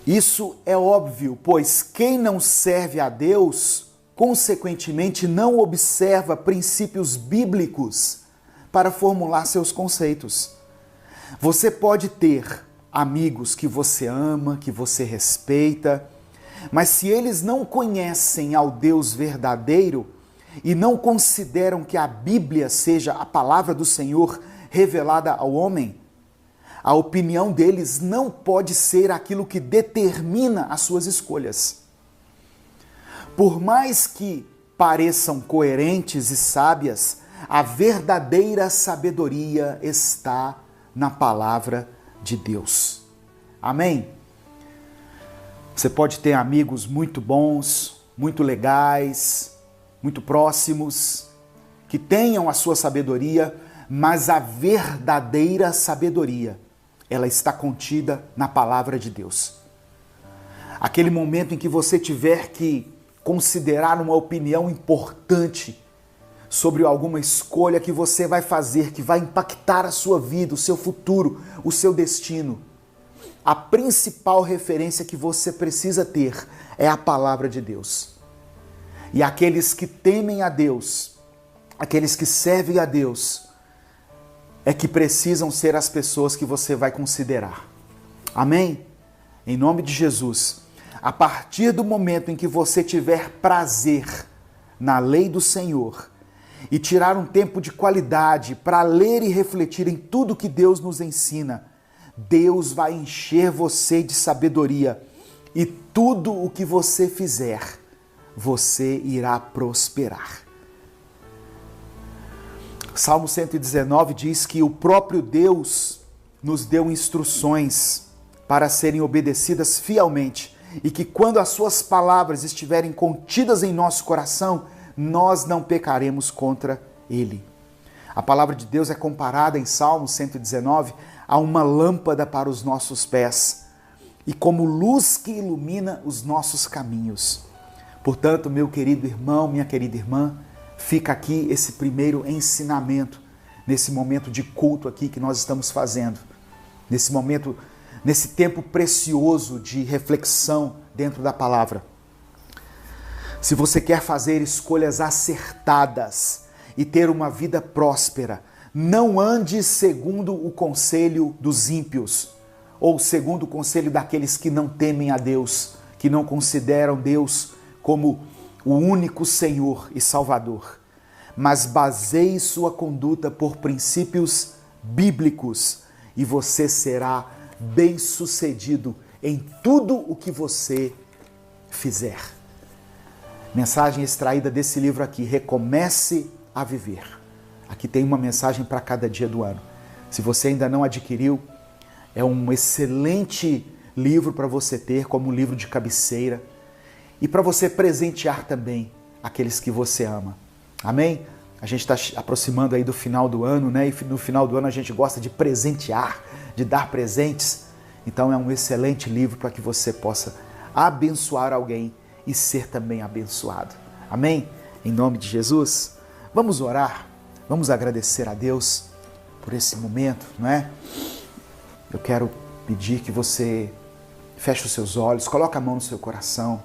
Isso é óbvio, pois quem não serve a Deus, consequentemente, não observa princípios bíblicos para formular seus conceitos. Você pode ter amigos que você ama, que você respeita, mas se eles não conhecem ao Deus verdadeiro e não consideram que a Bíblia seja a palavra do Senhor revelada ao homem, a opinião deles não pode ser aquilo que determina as suas escolhas. Por mais que pareçam coerentes e sábias, a verdadeira sabedoria está na palavra de Deus. Amém? Você pode ter amigos muito bons, muito legais, muito próximos, que tenham a sua sabedoria, mas a verdadeira sabedoria, ela está contida na palavra de Deus. Aquele momento em que você tiver que considerar uma opinião importante sobre alguma escolha que você vai fazer, que vai impactar a sua vida, o seu futuro, o seu destino, a principal referência que você precisa ter é a palavra de Deus. E aqueles que temem a Deus, aqueles que servem a Deus, é que precisam ser as pessoas que você vai considerar. Amém? Em nome de Jesus. A partir do momento em que você tiver prazer na lei do Senhor e tirar um tempo de qualidade para ler e refletir em tudo que Deus nos ensina, Deus vai encher você de sabedoria e tudo o que você fizer, você irá prosperar. Salmo 119 diz que o próprio Deus nos deu instruções para serem obedecidas fielmente e que quando as suas palavras estiverem contidas em nosso coração, nós não pecaremos contra Ele. A palavra de Deus é comparada em Salmo 119 a uma lâmpada para os nossos pés e como luz que ilumina os nossos caminhos. Portanto, meu querido irmão, minha querida irmã, fica aqui esse primeiro ensinamento, nesse momento de culto aqui que nós estamos fazendo, nesse momento, nesse tempo precioso de reflexão dentro da palavra. Se você quer fazer escolhas acertadas e ter uma vida próspera, não ande segundo o conselho dos ímpios, ou segundo o conselho daqueles que não temem a Deus, que não consideram Deus como o único Senhor e Salvador, mas baseie sua conduta por princípios bíblicos e você será bem-sucedido em tudo o que você fizer. Mensagem extraída desse livro aqui, Recomece a Viver. Aqui tem uma mensagem para cada dia do ano. Se você ainda não adquiriu, é um excelente livro para você ter como livro de cabeceira e para você presentear também aqueles que você ama. Amém? A gente está aproximando aí do final do ano, né? E no final do ano a gente gosta de presentear, de dar presentes. Então é um excelente livro para que você possa abençoar alguém e ser também abençoado. Amém? Em nome de Jesus, vamos orar, vamos agradecer a Deus por esse momento, não é? Eu quero pedir que você feche os seus olhos, coloque a mão no seu coração.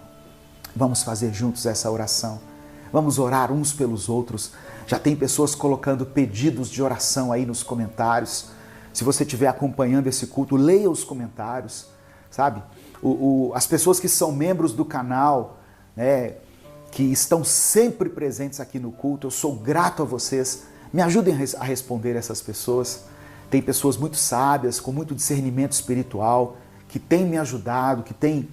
Vamos fazer juntos essa oração. Vamos orar uns pelos outros. Já tem pessoas colocando pedidos de oração aí nos comentários. Se você estiver acompanhando esse culto, leia os comentários, sabe? As pessoas que são membros do canal, né, que estão sempre presentes aqui no culto, eu sou grato a vocês. Me ajudem a responder essas pessoas. Tem pessoas muito sábias, com muito discernimento espiritual, que têm me ajudado, que têm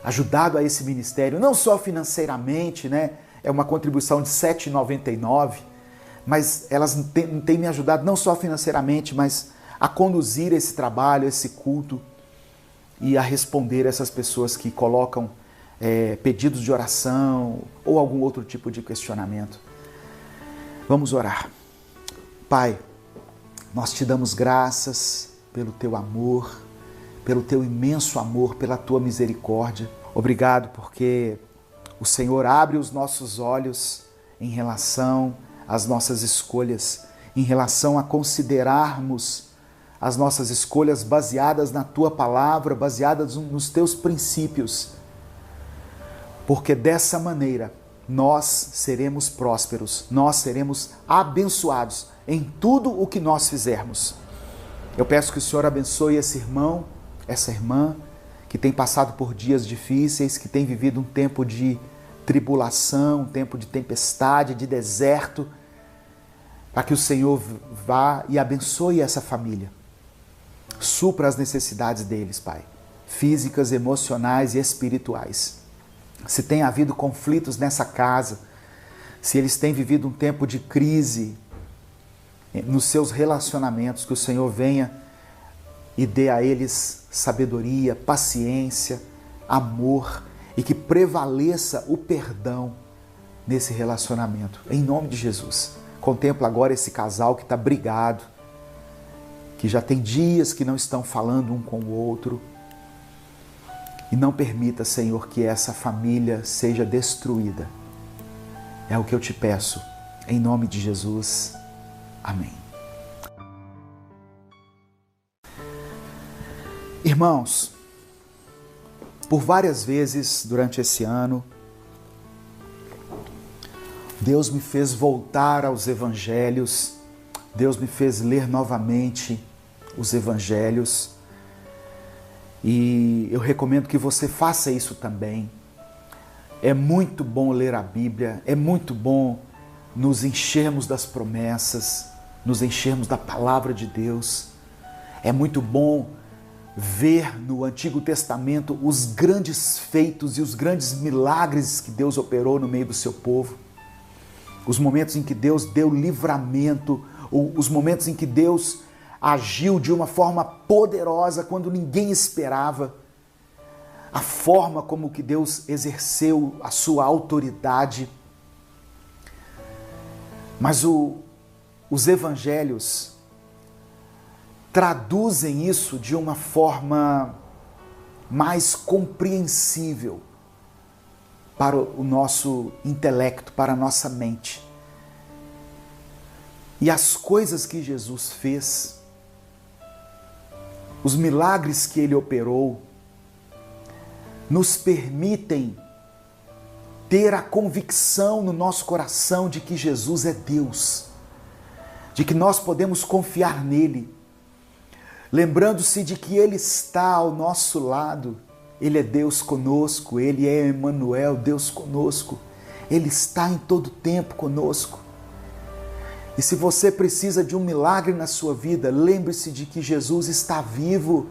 ajudado a esse ministério, não só financeiramente, né? É uma contribuição de R$ 7,99, mas elas têm me ajudado não só financeiramente, mas a conduzir esse trabalho, esse culto e a responder essas pessoas que colocam pedidos de oração ou algum outro tipo de questionamento. Vamos orar. Pai, nós te damos graças pelo teu amor, pelo teu imenso amor, pela tua misericórdia. Obrigado porque o Senhor abre os nossos olhos em relação às nossas escolhas, em relação a considerarmos as nossas escolhas baseadas na tua palavra, baseadas nos teus princípios. Porque dessa maneira nós seremos prósperos, nós seremos abençoados em tudo o que nós fizermos. Eu peço que o Senhor abençoe esse irmão, essa irmã que tem passado por dias difíceis, que tem vivido um tempo de tribulação, um tempo de tempestade, de deserto, para que o Senhor vá e abençoe essa família. Supra as necessidades deles, Pai, físicas, emocionais e espirituais. Se tem havido conflitos nessa casa, se eles têm vivido um tempo de crise nos seus relacionamentos, que o Senhor venha e dê a eles sabedoria, paciência, amor e que prevaleça o perdão nesse relacionamento. Em nome de Jesus. Contempla agora esse casal que está brigado, que já tem dias que não estão falando um com o outro. E não permita, Senhor, que essa família seja destruída. É o que eu te peço, Em nome de Jesus, amém. Irmãos, por várias vezes durante esse ano, Deus me fez voltar aos evangelhos, Deus me fez ler novamente os evangelhos, e eu recomendo que você faça isso também. É muito bom ler a Bíblia, é muito bom nos enchermos das promessas, nos enchermos da palavra de Deus. É muito bom ver no Antigo Testamento os grandes feitos e os grandes milagres que Deus operou no meio do seu povo. Os momentos em que Deus deu livramento, os momentos em que Deus agiu de uma forma poderosa quando ninguém esperava. A forma como que Deus exerceu a sua autoridade. Mas os evangelhos traduzem isso de uma forma mais compreensível para o nosso intelecto, para a nossa mente. E as coisas que Jesus fez, os milagres que Ele operou, nos permitem ter a convicção no nosso coração de que Jesus é Deus, de que nós podemos confiar nele, lembrando-se de que Ele está ao nosso lado, Ele é Deus conosco, Ele é Emmanuel, Deus conosco, Ele está em todo tempo conosco. E se você precisa de um milagre na sua vida, lembre-se de que Jesus está vivo.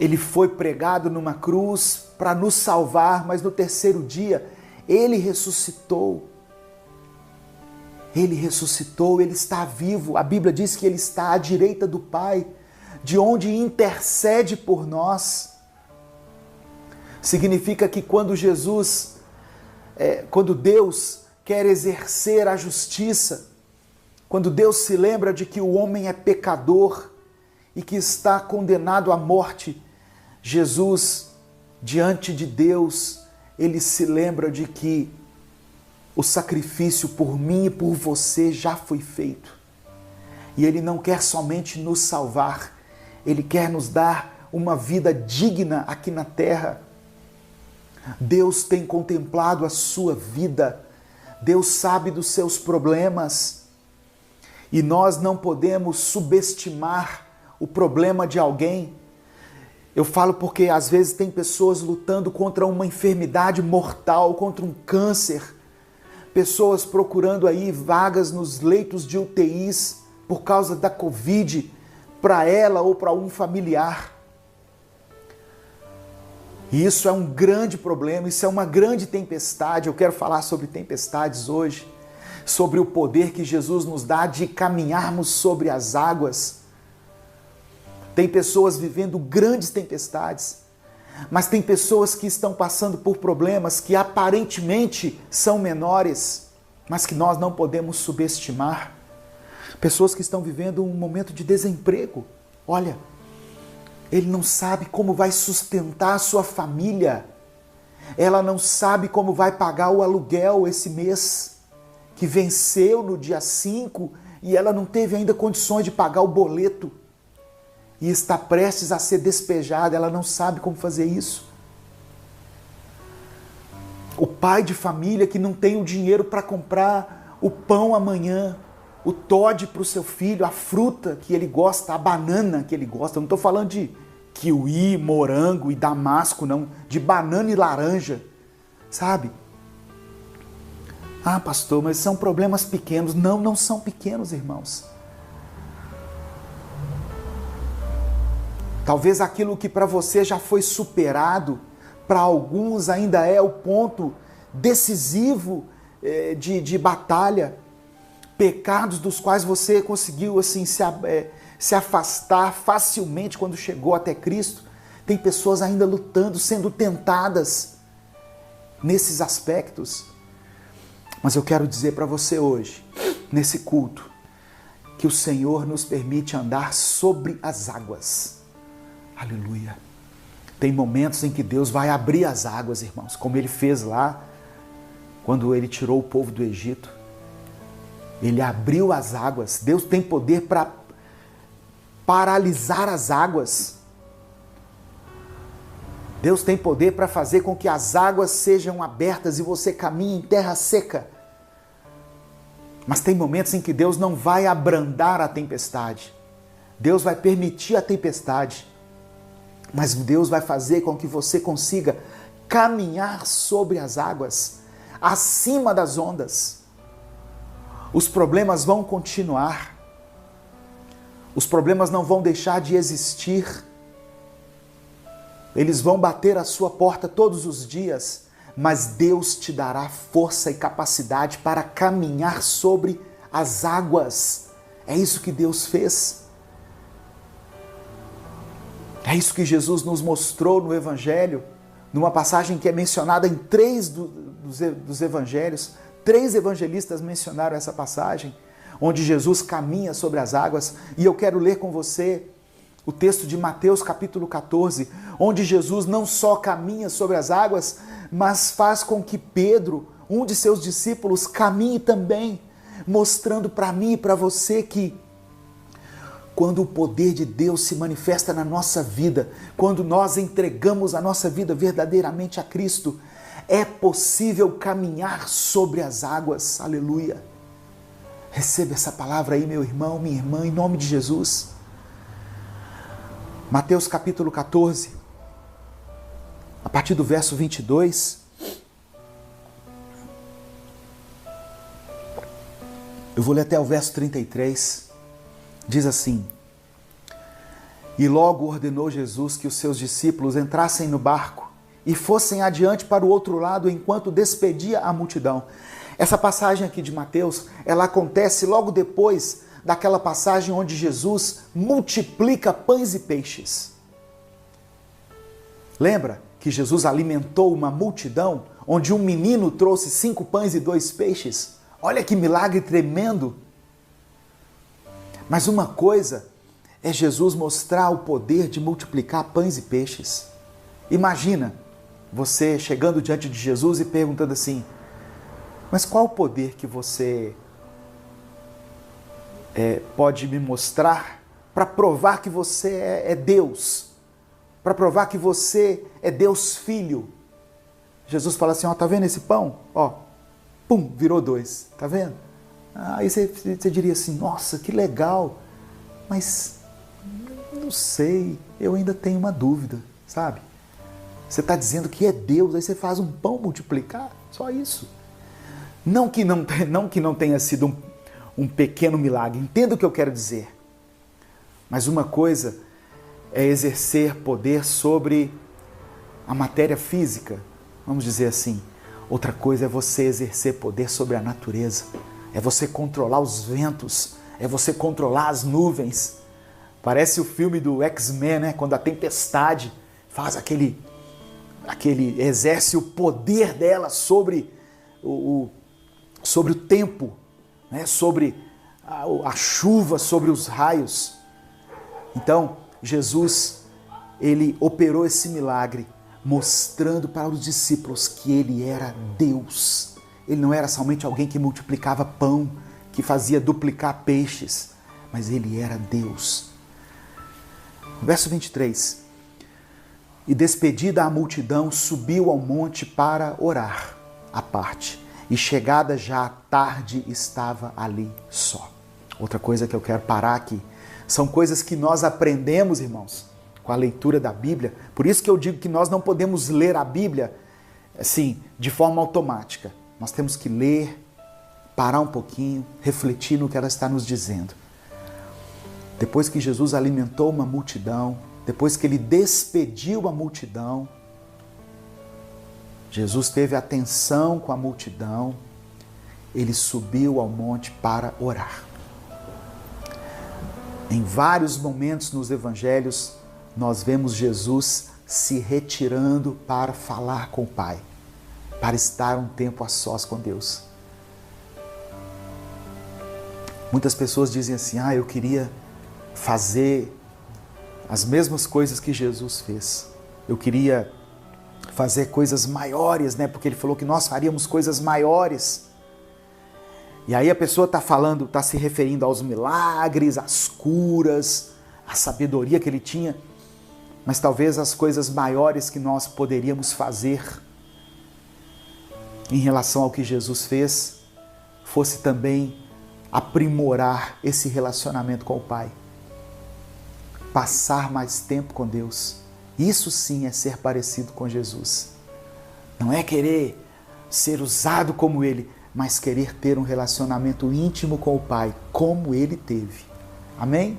Ele foi pregado numa cruz para nos salvar, mas no terceiro dia Ele ressuscitou. Ele ressuscitou, Ele está vivo. A Bíblia diz que Ele está à direita do Pai, de onde intercede por nós. Significa que quando Deus quer exercer a justiça, quando Deus se lembra de que o homem é pecador e que está condenado à morte, Jesus, diante de Deus, Ele se lembra de que o sacrifício por mim e por você já foi feito. E Ele não quer somente nos salvar, Ele quer nos dar uma vida digna aqui na terra. Deus tem contemplado a sua vida, Deus sabe dos seus problemas, e nós não podemos subestimar o problema de alguém. Eu falo porque às vezes tem pessoas lutando contra uma enfermidade mortal, contra um câncer, pessoas procurando aí vagas nos leitos de UTIs por causa da Covid, para ela ou para um familiar. E isso é um grande problema, isso é uma grande tempestade. Eu quero falar sobre tempestades hoje, sobre o poder que Jesus nos dá de caminharmos sobre as águas. Tem pessoas vivendo grandes tempestades, mas tem pessoas que estão passando por problemas que aparentemente são menores, mas que nós não podemos subestimar. Pessoas que estão vivendo um momento de desemprego. Olha, ele não sabe como vai sustentar a sua família. Ela não sabe como vai pagar o aluguel esse mês, que venceu no dia 5 e ela não teve ainda condições de pagar o boleto. E está prestes a ser despejada, ela não sabe como fazer isso. O pai de família que não tem o dinheiro para comprar o pão amanhã, o Toddy para o seu filho, a fruta que ele gosta, a banana que ele gosta. Eu não estou falando de kiwi, morango e damasco, não. De banana e laranja, sabe? Ah, pastor, mas são problemas pequenos. Não, não são pequenos, irmãos. Talvez aquilo que para você já foi superado, para alguns ainda é o ponto decisivo de batalha. Pecados dos quais você conseguiu assim, se afastar facilmente quando chegou até Cristo. Tem pessoas ainda lutando, sendo tentadas nesses aspectos. Mas eu quero dizer para você hoje, nesse culto, que o Senhor nos permite andar sobre as águas. Aleluia. Tem momentos em que Deus vai abrir as águas, irmãos, como Ele fez lá, quando Ele tirou o povo do Egito. Ele abriu as águas. Deus tem poder para paralisar as águas. Deus tem poder para fazer com que as águas sejam abertas e você caminhe em terra seca. Mas tem momentos em que Deus não vai abrandar a tempestade. Deus vai permitir a tempestade. Mas Deus vai fazer com que você consiga caminhar sobre as águas, acima das ondas. Os problemas vão continuar. Os problemas não vão deixar de existir. Eles vão bater à sua porta todos os dias, mas Deus te dará força e capacidade para caminhar sobre as águas. É isso que Deus fez. É isso que Jesus nos mostrou no Evangelho, numa passagem que é mencionada em 3 dos Evangelhos. 3 evangelistas mencionaram essa passagem, onde Jesus caminha sobre as águas. E eu quero ler com você o texto de Mateus capítulo 14, onde Jesus não só caminha sobre as águas, mas faz com que Pedro, um de seus discípulos, caminhe também, mostrando para mim e para você que quando o poder de Deus se manifesta na nossa vida, quando nós entregamos a nossa vida verdadeiramente a Cristo, é possível caminhar sobre as águas. Aleluia! Receba essa palavra aí, meu irmão, minha irmã, em nome de Jesus. Mateus capítulo 14, a partir do verso 22. Eu vou ler até o verso 33. Diz assim: E logo ordenou Jesus que os seus discípulos entrassem no barco e fossem adiante para o outro lado enquanto despedia a multidão. Essa passagem aqui de Mateus, ela acontece logo depois daquela passagem onde Jesus multiplica pães e peixes. Lembra que Jesus alimentou uma multidão, onde um menino trouxe 5 pães e 2 peixes? Olha que milagre tremendo! Mas uma coisa é Jesus mostrar o poder de multiplicar pães e peixes. Imagina você chegando diante de Jesus e perguntando assim: mas qual o poder que você pode me mostrar para provar que você é Deus? Para provar que você é Deus Filho? Jesus fala assim: ó, tá vendo esse pão? Ó, pum, virou 2, tá vendo? Aí você diria assim: nossa, que legal, mas não sei, eu ainda tenho uma dúvida, sabe? Você está dizendo que é Deus, aí você faz um pão multiplicar, só isso. Não que não tenha sido um pequeno milagre, entenda o que eu quero dizer. Mas uma coisa é exercer poder sobre a matéria física, vamos dizer assim. Outra coisa é você exercer poder sobre a natureza. É você controlar os ventos, é você controlar as nuvens. Parece o filme do X-Men, né? Quando a tempestade faz exerce o poder dela sobre o tempo, né? Sobre a chuva, sobre os raios. Então, Jesus, ele operou esse milagre, mostrando para os discípulos que ele era Deus. Ele não era somente alguém que multiplicava pão, que fazia duplicar peixes, mas ele era Deus. Verso 23. E despedida a multidão, subiu ao monte para orar à parte. E chegada já a tarde, estava ali só. Outra coisa que eu quero parar aqui. São coisas que nós aprendemos, irmãos, com a leitura da Bíblia. Por isso que eu digo que nós não podemos ler a Bíblia assim, de forma automática. Nós temos que ler, parar um pouquinho, refletir no que ela está nos dizendo. Depois que Jesus alimentou uma multidão, depois que ele despediu a multidão, Jesus teve atenção com a multidão, ele subiu ao monte para orar. Em vários momentos nos evangelhos, nós vemos Jesus se retirando para falar com o Pai, para estar um tempo a sós com Deus. Muitas pessoas dizem assim: eu queria fazer as mesmas coisas que Jesus fez. Eu queria fazer coisas maiores, né? Porque ele falou que nós faríamos coisas maiores. E aí a pessoa está falando, está se referindo aos milagres, às curas, à sabedoria que ele tinha, mas talvez as coisas maiores que nós poderíamos fazer em relação ao que Jesus fez fosse também aprimorar esse relacionamento com o Pai. Passar mais tempo com Deus. Isso sim é ser parecido com Jesus. Não é querer ser usado como Ele, mas querer ter um relacionamento íntimo com o Pai, como Ele teve. Amém?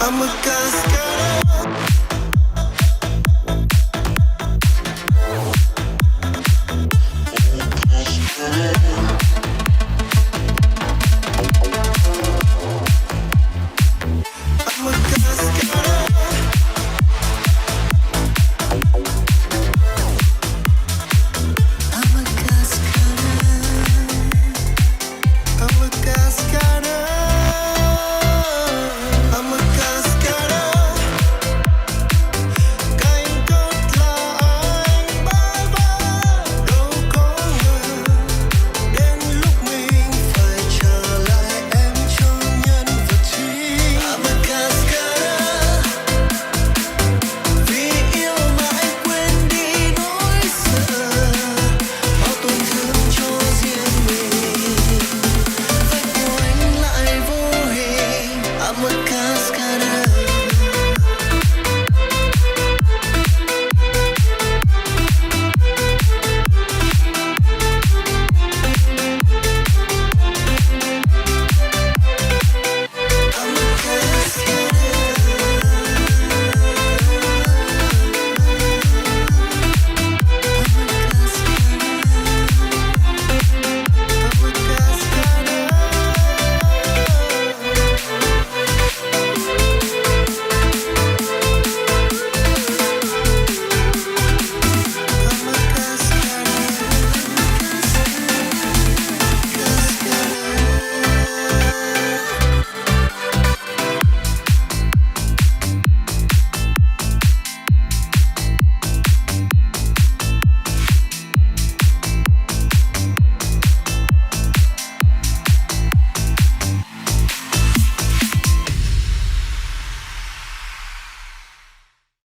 I'm a gun sky.